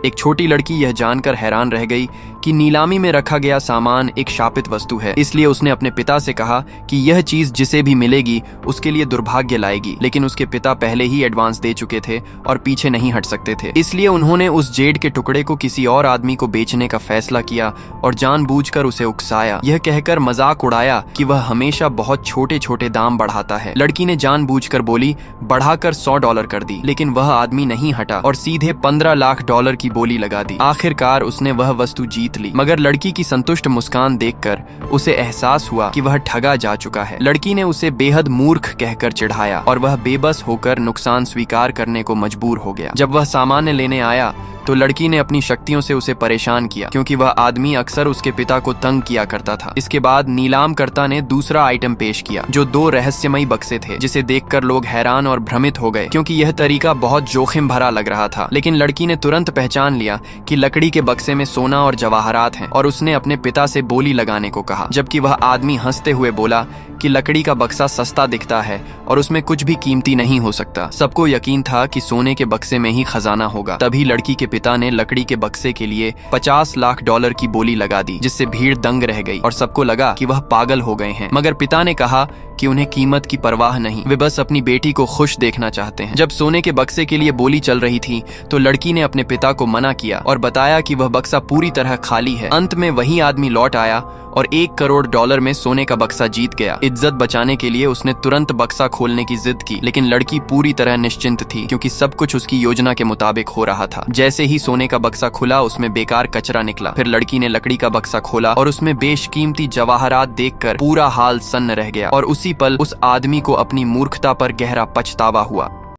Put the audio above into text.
एक छोटी लड़की यह जानकर हैरान रह गई कि नीलामी में रखा गया सामान एक शापित वस्तु है, इसलिए उसने अपने पिता से कहा कि यह चीज जिसे भी मिलेगी उसके लिए दुर्भाग्य लाएगी। लेकिन उसके पिता पहले ही एडवांस दे चुके थे और पीछे नहीं हट सकते थे, इसलिए उन्होंने उस जेड के टुकड़े को किसी और आदमी को बेचने का फैसला किया और जानबूझकर उसे उकसाया, यह कहकर मजाक उड़ाया कि वह हमेशा बहुत छोटे छोटे दाम बढ़ाता है। लड़की ने जानबूझकर बोली बढ़ाकर $100 कर दी, लेकिन वह आदमी नहीं हटा और सीधे $15 लाख की बोली लगा दी। आखिरकार उसने वह वस्तु जीत ली, मगर लड़की की संतुष्ट मुस्कान देखकर उसे एहसास हुआ कि वह ठगा जा चुका है। लड़की ने उसे बेहद मूर्ख कहकर चिढ़ाया और वह बेबस होकर नुकसान स्वीकार करने को मजबूर हो गया। जब वह सामान लेने आया तो लड़की ने अपनी शक्तियों से उसे परेशान किया, क्योंकि वह आदमी अक्सर उसके पिता को तंग किया करता था। इसके बाद नीलामकर्ता ने दूसरा आइटम पेश किया, जो 2 रहस्यमयी बक्से थे, जिसे देखकर लोग हैरान और भ्रमित हो गए, क्योंकि यह तरीका बहुत जोखिम भरा लग रहा था। लेकिन लड़की ने तुरंत पहचान लिया कि लकड़ी के बक्से में सोना और जवाहरात हैं, और उसने अपने पिता से बोली लगाने को कहा, जबकि वह आदमी हंसते हुए बोला कि लकड़ी का बक्सा सस्ता दिखता है और उसमें कुछ भी कीमती नहीं हो सकता। सबको यकीन था कि सोने के बक्से में ही खजाना होगा। तभी लड़की के पिता ने लकड़ी के बक्से के लिए $50 लाख की बोली लगा दी, जिससे भीड़ दंग रह गई और सबको लगा कि वह पागल हो गए हैं। मगर पिता ने कहा कि उन्हें कीमत की परवाह नहीं, वे बस अपनी बेटी को खुश देखना चाहते हैं। जब सोने के बक्से के लिए बोली चल रही थी तो लड़की ने अपने पिता को मना किया और बताया कि वह बक्सा पूरी तरह खाली है। अंत में वही आदमी लौट आया और $1 करोड़ में सोने का बक्सा जीत गया। इज्जत बचाने के लिए उसने तुरंत बक्सा खोलने की जिद की, लेकिन लड़की पूरी तरह निश्चिंत थी, क्योंकि सब कुछ उसकी योजना के मुताबिक हो रहा था। जैसे ही सोने का बक्सा खुला उसमें बेकार कचरा निकला। फिर लड़की ने लकड़ी का बक्सा खोला और उसमें बेशकीमती जवाहरात देखकर पूरा हाल सन्न रह गया और उसी पल उस आदमी को अपनी मूर्खता पर गहरा पछतावा हुआ।